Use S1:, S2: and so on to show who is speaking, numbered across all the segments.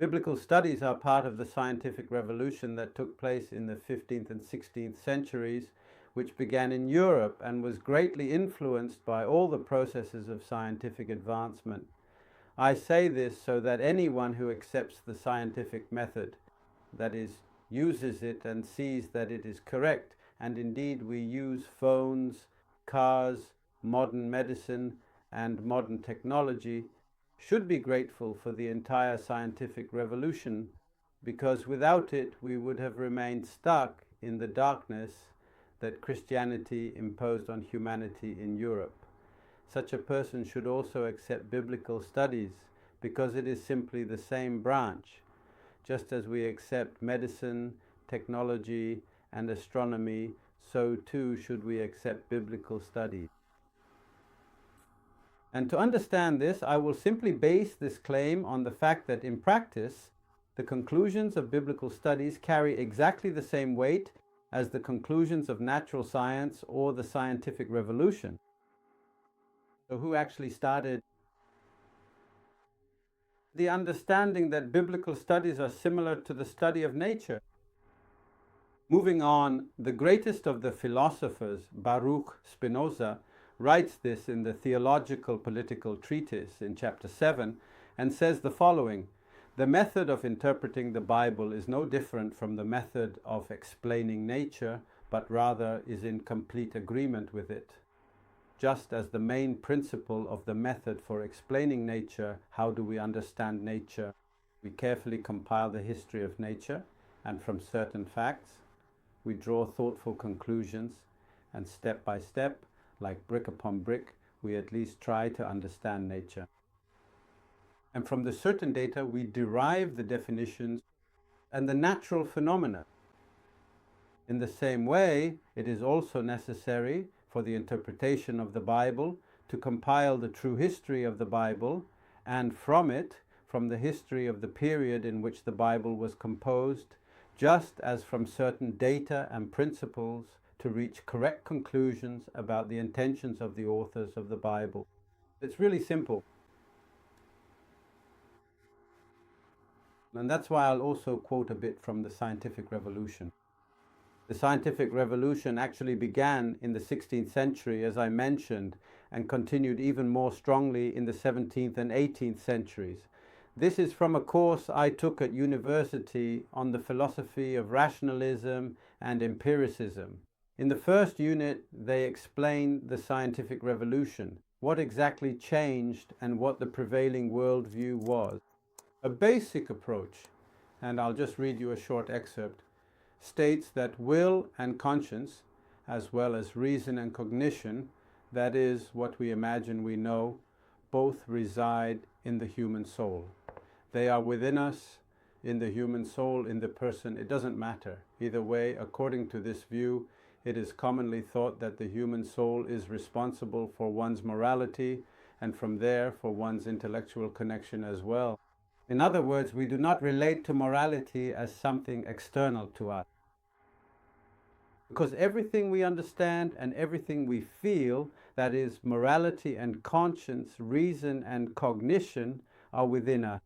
S1: Biblical studies are part of the scientific revolution that took place in the 15th and 16th centuries, which began in Europe and was greatly influenced by all the processes of scientific advancement. I say this so that anyone who accepts the scientific method, that is, uses it and sees that it is correct, and indeed we use phones, cars, modern medicine, and modern technology, should be grateful for the entire scientific revolution, because without it we would have remained stuck in the darkness that Christianity imposed on humanity in Europe. Such a person should also accept biblical studies, because it is simply the same branch. Just as we accept medicine, technology, and astronomy, so too should we accept biblical studies. And to understand this, I will simply base this claim on the fact that in practice, the conclusions of biblical studies carry exactly the same weight as the conclusions of natural science or the scientific revolution. So who actually started the understanding that biblical studies are similar to the study of nature? Moving on, the greatest of the philosophers, Baruch Spinoza, writes this in the Theological Political Treatise in chapter 7 and says the following: "The method of interpreting the Bible is no different from the method of explaining nature, but rather is in complete agreement with it. Just as the main principle of the method for explaining nature, how do we understand nature? We carefully compile the history of nature, and from certain facts, we draw thoughtful conclusions, and step by step, like brick upon brick, we at least try to understand nature. And from the certain data, we derive the definitions and the natural phenomena. In the same way, it is also necessary for the interpretation of the Bible to compile the true history of the Bible, and from it, from the history of the period in which the Bible was composed, just as from certain data and principles, to reach correct conclusions about the intentions of the authors of the Bible." It's really simple. And that's why I'll also quote a bit from the scientific revolution. The scientific revolution actually began in the 16th century, as I mentioned, and continued even more strongly in the 17th and 18th centuries. This is from a course I took at university on the philosophy of rationalism and empiricism. In the first unit, they explained the scientific revolution, what exactly changed and what the prevailing worldview was. A basic approach, and I'll just read you a short excerpt, states that will and conscience, as well as reason and cognition, that is, what we imagine we know, both reside in the human soul. They are within us, in the human soul, in the person. It doesn't matter. Either way, according to this view, it is commonly thought that the human soul is responsible for one's morality, and from there for one's intellectual connection as well. In other words, we do not relate to morality as something external to us, because everything we understand and everything we feel, that is, morality and conscience, reason and cognition, are within us.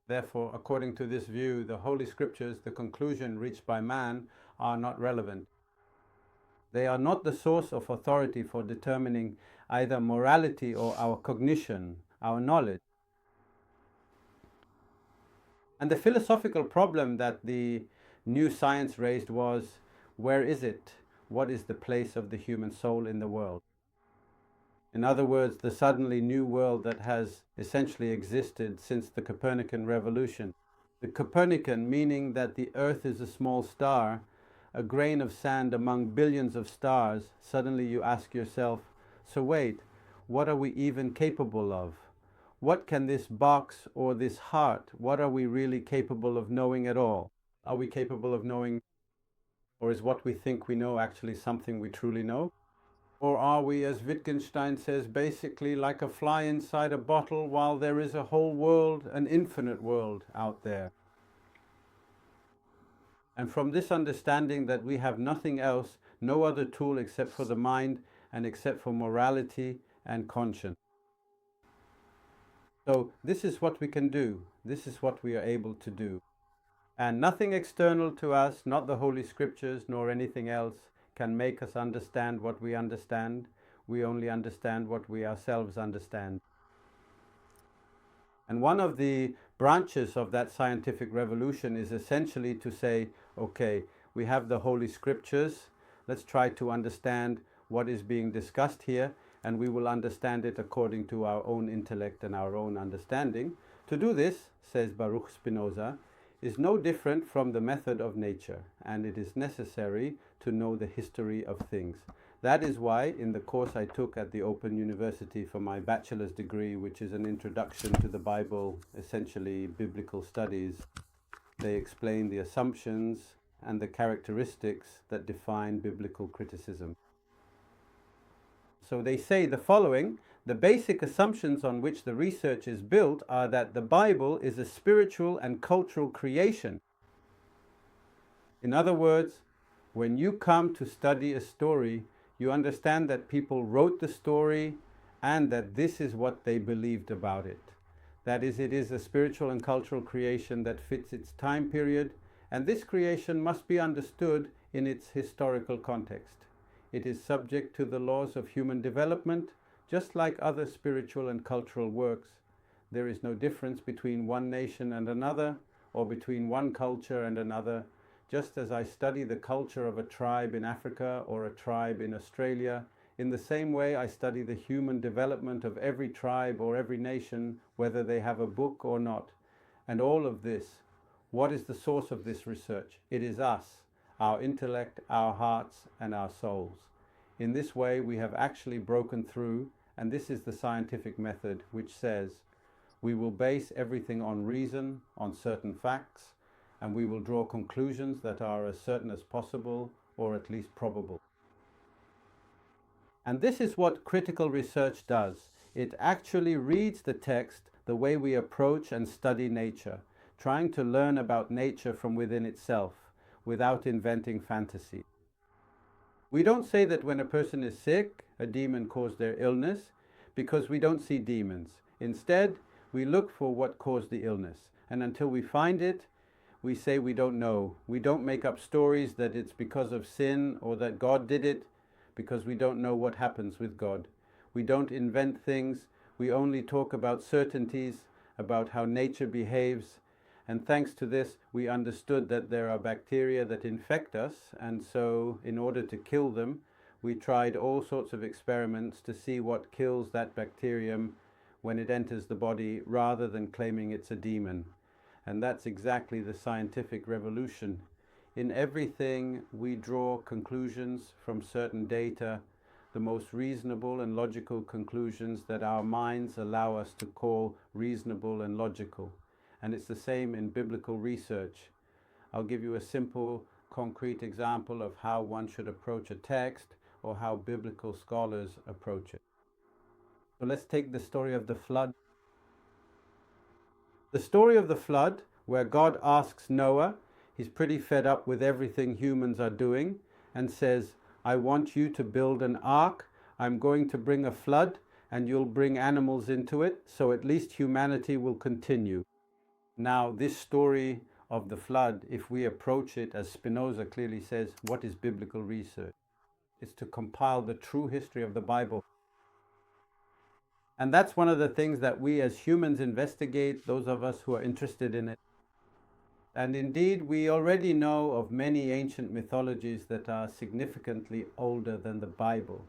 S1: Therefore, according to this view, the Holy Scriptures, the conclusion reached by man, are not relevant. They are not the source of authority for determining either morality or our cognition, our knowledge. And the philosophical problem that the new science raised was, where is it? What is the place of the human soul in the world? In other words, the suddenly new world that has essentially existed since the Copernican revolution. The Copernican meaning that the earth is a small star, a grain of sand among billions of stars. Suddenly you ask yourself, so wait, what are we even capable of? What can this box or this heart, what are we really capable of knowing at all? Are we capable of knowing, or is what we think we know actually something we truly know? Or are we, as Wittgenstein says, basically like a fly inside a bottle while there is a whole world, an infinite world out there? And from this understanding that we have nothing else, no other tool except for the mind and except for morality and conscience. So this is what we can do. This is what we are able to do. And nothing external to us, not the Holy Scriptures nor anything else, can make us understand what we understand. We only understand what we ourselves understand. And one of the branches of that scientific revolution is essentially to say, okay, we have the Holy Scriptures. Let's try to understand what is being discussed here, and we will understand it according to our own intellect and our own understanding. To do this, says Baruch Spinoza, is no different from the method of nature, and it is necessary to know the history of things. That is why, in the course I took at the Open University for my bachelor's degree, which is an introduction to the Bible, essentially biblical studies, they explain the assumptions and the characteristics that define biblical criticism. So they say the following: the basic assumptions on which the research is built are that the Bible is a spiritual and cultural creation. In other words, when you come to study a story, you understand that people wrote the story and that this is what they believed about it. That is, it is a spiritual and cultural creation that fits its time period, and this creation must be understood in its historical context. It is subject to the laws of human development, just like other spiritual and cultural works. There is no difference between one nation and another, or between one culture and another. Just as I study the culture of a tribe in Africa or a tribe in Australia, in the same way I study the human development of every tribe or every nation, whether they have a book or not. And all of this, what is the source of this research? It is us, our intellect, our hearts, and our souls. In this way, we have actually broken through, and this is the scientific method, which says we will base everything on reason, on certain facts, and we will draw conclusions that are as certain as possible, or at least probable. And this is what critical research does. It actually reads the text the way we approach and study nature, trying to learn about nature from within itself, without inventing fantasy. We don't say that when a person is sick, a demon caused their illness, because we don't see demons. Instead, we look for what caused the illness. And until we find it, we say we don't know. We don't make up stories that it's because of sin or that God did it, because we don't know what happens with God. We don't invent things. We only talk about certainties, about how nature behaves. And thanks to this, we understood that there are bacteria that infect us, and so in order to kill them, we tried all sorts of experiments to see what kills that bacterium when it enters the body, rather than claiming it's a demon. And that's exactly the scientific revolution. In everything, we draw conclusions from certain data, the most reasonable and logical conclusions that our minds allow us to call reasonable and logical. And it's the same in biblical research. I'll give you a simple, concrete example of how one should approach a text, or how biblical scholars approach it. So let's take the story of the flood. The story of the flood, where God asks Noah, he's pretty fed up with everything humans are doing, and says, I want you to build an ark. I'm going to bring a flood, and you'll bring animals into it, so at least humanity will continue. Now, this story of the flood, if we approach it, as Spinoza clearly says, what is biblical research? It's to compile the true history of the Bible. And that's one of the things that we as humans investigate, those of us who are interested in it. And indeed, we already know of many ancient mythologies that are significantly older than the Bible.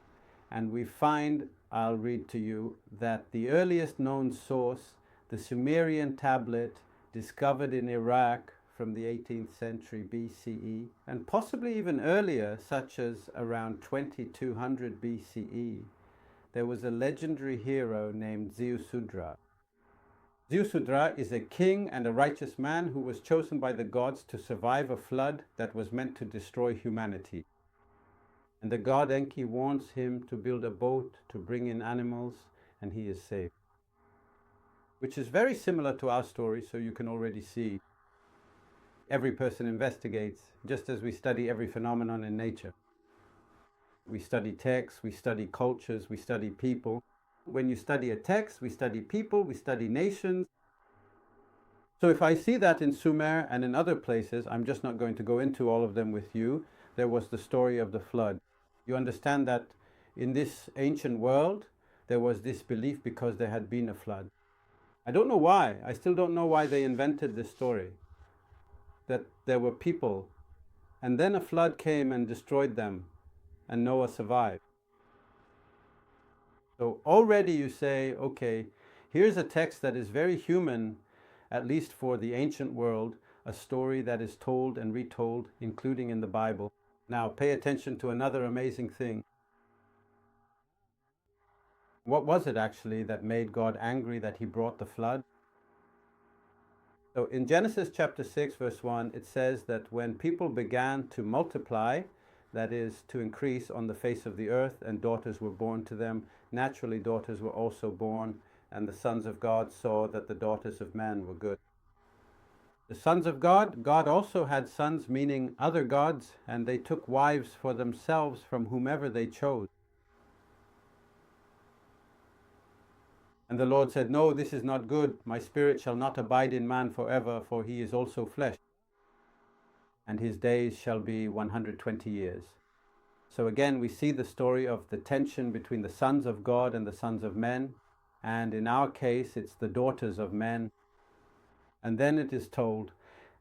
S1: And we find, I'll read to you, that the earliest known source, the Sumerian tablet discovered in Iraq from the 18th century BCE, and possibly even earlier, such as around 2200 BCE, there was a legendary hero named Ziusudra. Ziusudra is a king and a righteous man who was chosen by the gods to survive a flood that was meant to destroy humanity. And the god Enki warns him to build a boat to bring in animals, and he is saved. Which is very similar to our story, so you can already see every person investigates, just as we study every phenomenon in nature. We study texts, we study cultures, we study people. When you study a text, we study people, we study nations. So if I see that in Sumer and in other places, I'm just not going to go into all of them with you, there was the story of the flood. You understand that in this ancient world, there was this belief because there had been a flood. I don't know why. I still don't know why they invented this story. That there were people, and then a flood came and destroyed them, and Noah survived. So already you say, okay, here's a text that is very human, at least for the ancient world, a story that is told and retold, including in the Bible. Now pay attention to another amazing thing. What was it actually that made God angry that he brought the flood? So in Genesis chapter 6, verse 1, it says that when people began to multiply, that is, to increase on the face of the earth, and daughters were born to them, naturally daughters were also born, and the sons of God saw that the daughters of man were good. The sons of God, God also had sons, meaning other gods, and they took wives for themselves from whomever they chose. And the Lord said, no, this is not good. My spirit shall not abide in man forever, for he is also flesh. And his days shall be 120 years. So again, we see the story of the tension between the sons of God and the sons of men. And in our case, it's the daughters of men. And then it is told,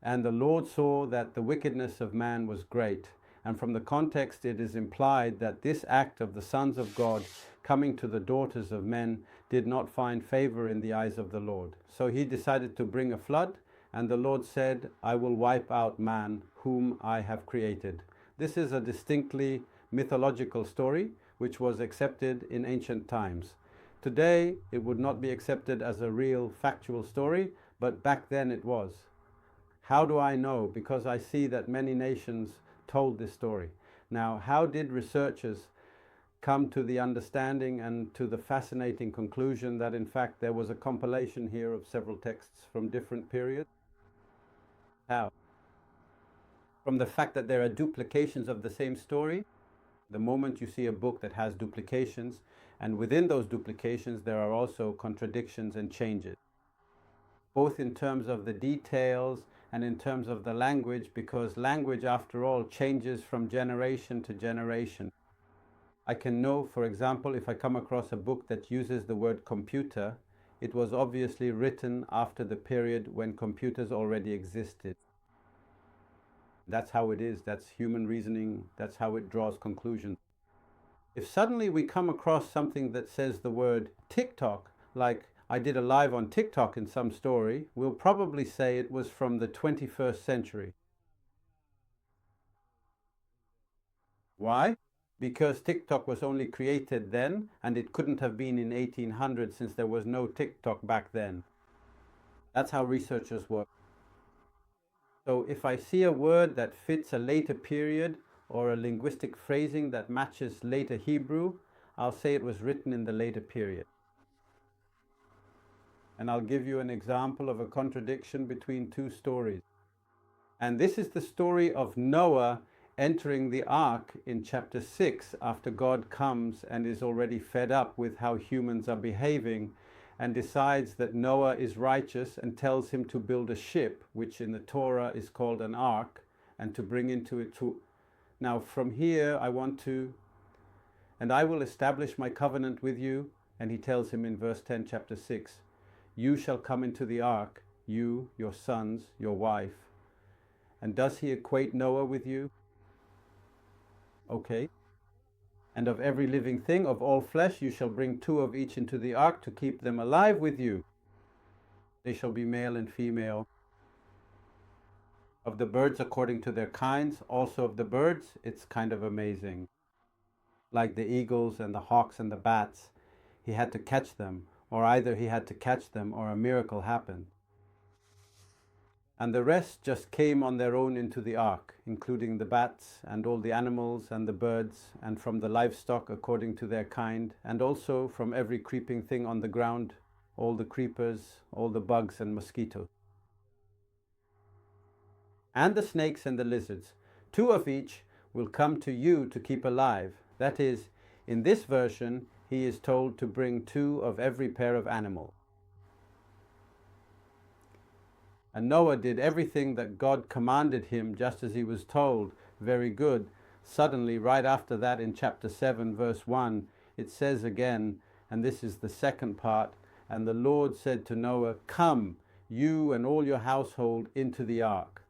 S1: and the Lord saw that the wickedness of man was great. And from the context, it is implied that this act of the sons of God coming to the daughters of men did not find favor in the eyes of the Lord. So he decided to bring a flood, and the Lord said, I will wipe out man whom I have created. This is a distinctly mythological story which was accepted in ancient times. Today, it would not be accepted as a real factual story, but back then it was. How do I know? Because I see that many nations told this story. Now, how did researchers come to the understanding and to the fascinating conclusion that in fact there was a compilation here of several texts from different periods? How? From the fact that there are duplications of the same story. The moment you see a book that has duplications, and within those duplications there are also contradictions and changes, both in terms of the details and in terms of the language, because language, after all, changes from generation to generation. I can know, for example, if I come across a book that uses the word computer, it was obviously written after the period when computers already existed. That's how it is. That's human reasoning. That's how it draws conclusions. If suddenly we come across something that says the word TikTok, like I did a live on TikTok in some story, we'll probably say it was from the 21st century. Why? Because TikTok was only created then, and it couldn't have been in 1800 since there was no TikTok back then. That's how researchers work. So if I see a word that fits a later period or a linguistic phrasing that matches later Hebrew, I'll say it was written in the later period. And I'll give you an example of a contradiction between two stories. And this is the story of Noah entering the ark in chapter 6, after God comes and is already fed up with how humans are behaving and decides that Noah is righteous and tells him to build a ship, which in the Torah is called an ark, and to bring into it to... Now from here I want to... And I will establish my covenant with you, and he tells him in verse 10, chapter 6, you shall come into the ark, you, your sons, your wife. And does he equate Noah with you? Okay. And of every living thing, of all flesh, you shall bring 2 of each into the ark to keep them alive with you. They shall be male and female. Of the birds according to their kinds, also of the birds, it's kind of amazing. Like the eagles and the hawks and the bats, he had to catch them, or either he had to catch them or a miracle happened. And the rest just came on their own into the ark, including the bats and all the animals and the birds, and from the livestock according to their kind, and also from every creeping thing on the ground, all the creepers, all the bugs and mosquitoes. And the snakes and the lizards. 2 of each will come to you to keep alive. That is, in this version, he is told to bring 2 of every pair of animals. And Noah did everything that God commanded him, just as he was told. Very good. Suddenly, right after that, in chapter 7, verse 1, it says again, and this is the second part, and the Lord said to Noah, "Come, you and all your household, into the ark."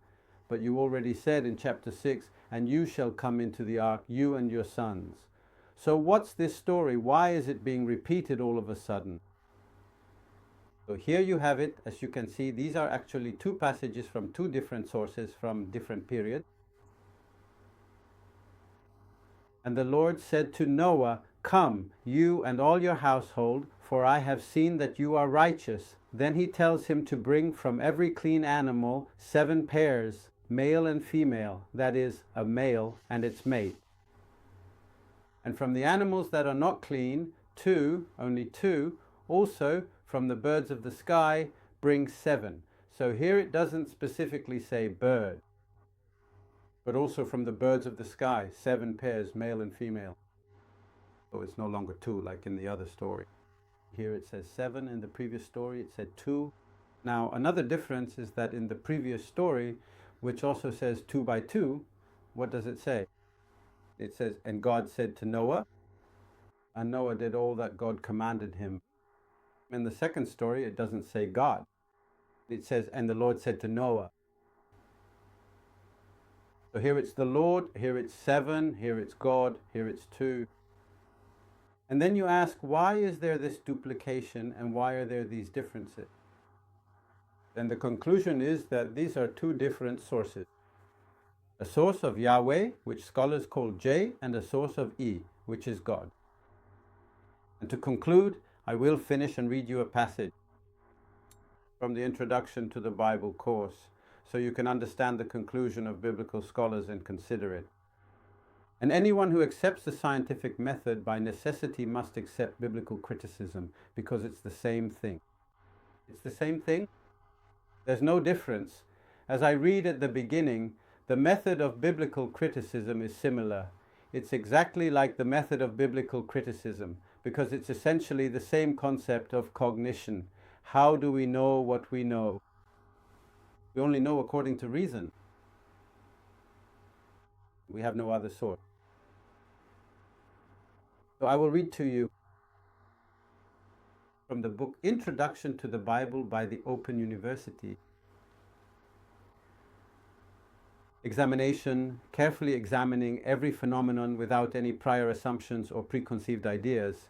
S1: But you already said in chapter 6, "And you shall come into the ark, you and your sons." So what's this story? Why is it being repeated all of a sudden? So here you have it. As you can see, these are actually 2 passages from 2 different sources from different periods. And the Lord said to Noah, "Come, you and all your household, for I have seen that you are righteous." Then he tells him to bring from every clean animal 7 pairs, male and female, that is, a male and its mate. And from the animals that are not clean, 2, only 2, also from the birds of the sky, bring 7. So here it doesn't specifically say bird, but also from the birds of the sky, 7 pairs, male and female. So it's no longer 2 like in the other story. Here it says 7, in the previous story it said 2. Now another difference is that in the previous story, which also says 2 by 2, what does it say? It says, "And God said to Noah," and Noah did all that God commanded him. In the second story, it doesn't say God. It says, "And the Lord said to Noah." So here it's the Lord, here it's 7, here it's God, here it's 2. And then you ask, why is there this duplication and why are there these differences? And the conclusion is that these are 2 different sources. A source of Yahweh, which scholars call J, and a source of E, which is God. And to conclude, I will finish and read you a passage from the Introduction to the Bible course, so you can understand the conclusion of biblical scholars and consider it. "And anyone who accepts the scientific method by necessity must accept biblical criticism, because it's the same thing." It's the same thing. There's no difference. As I read at the beginning, the method of biblical criticism is similar. It's exactly like the method of biblical criticism, because it's essentially the same concept of cognition. How do we know what we know? We only know according to reason. We have no other source. So I will read to you from the book Introduction to the Bible by the Open University. Examination, carefully examining every phenomenon without any prior assumptions or preconceived ideas,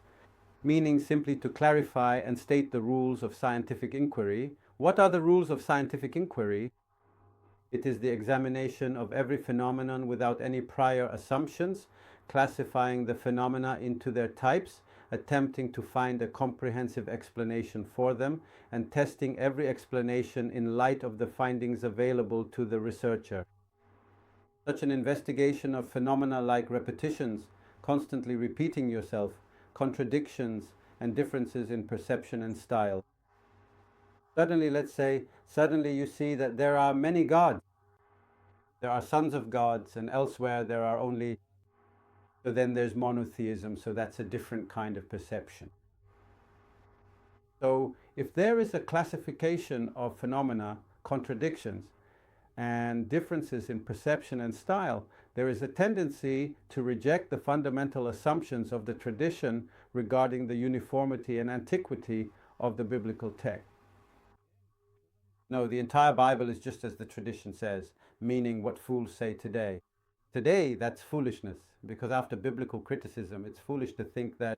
S1: meaning simply to clarify and state the rules of scientific inquiry. What are the rules of scientific inquiry? It is the examination of every phenomenon without any prior assumptions, classifying the phenomena into their types, attempting to find a comprehensive explanation for them, and testing every explanation in light of the findings available to the researcher. Such an investigation of phenomena like repetitions, constantly repeating yourself, contradictions, and differences in perception and style. Suddenly, let's say, you see that there are many gods. There are sons of gods, and elsewhere there are only... So then there's monotheism, so that's a different kind of perception. So if there is a classification of phenomena, contradictions, and differences in perception and style, there is a tendency to reject the fundamental assumptions of the tradition regarding the uniformity and antiquity of the biblical text. No, the entire Bible is just as the tradition says, meaning what fools say today. Today, that's foolishness, because after biblical criticism, it's foolish to think that...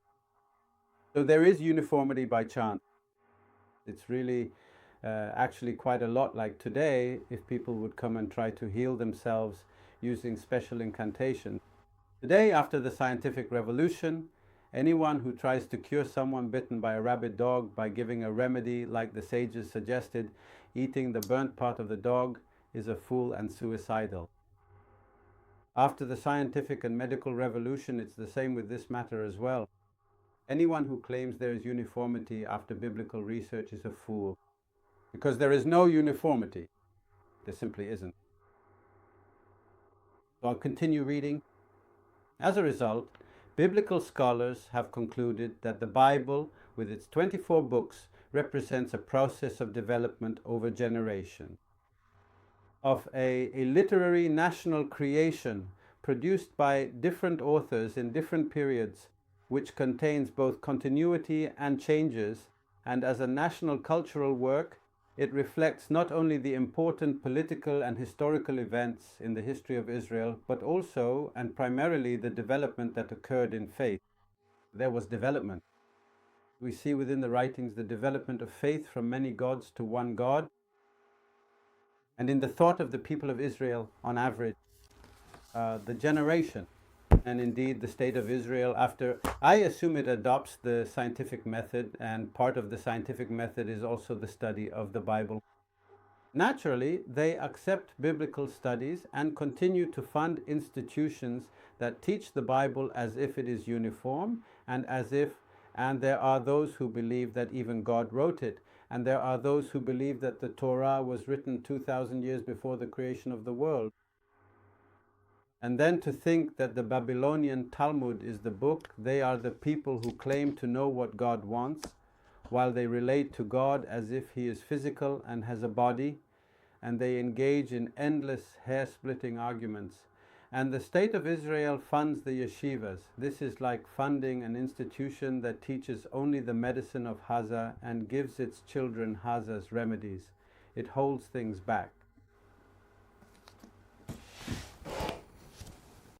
S1: So there is uniformity by chance. It's really actually quite a lot like today, if people would come and try to heal themselves using special incantation. Today, after the scientific revolution, anyone who tries to cure someone bitten by a rabid dog by giving a remedy like the sages suggested, eating the burnt part of the dog, is a fool and suicidal. After the scientific and medical revolution, it's the same with this matter as well. Anyone who claims there is uniformity after biblical research is a fool, because there is no uniformity. There simply isn't. So I'll continue reading. As a result, Biblical scholars have concluded that the Bible, with its 24 books, represents a process of development over generations, of a literary national creation produced by different authors in different periods, which contains both continuity and changes, and as a national cultural work, it reflects not only the important political and historical events in the history of Israel, but also and primarily the development that occurred in faith. There was development. We see within the writings the development of faith from many gods to one God, and in the thought of the people of Israel on average, the generation, and indeed the state of Israel after, I assume it adopts the scientific method, and part of the scientific method is also the study of the Bible. Naturally, they accept biblical studies and continue to fund institutions that teach the Bible as if it is uniform, and there are those who believe that even God wrote it, and there are those who believe that the Torah was written 2,000 years before the creation of the world. And then to think that the Babylonian Talmud is the book, they are the people who claim to know what God wants, while they relate to God as if he is physical and has a body, and they engage in endless hair-splitting arguments. And the state of Israel funds the yeshivas. This is like funding an institution that teaches only the medicine of Haza and gives its children Haza's remedies. It holds things back.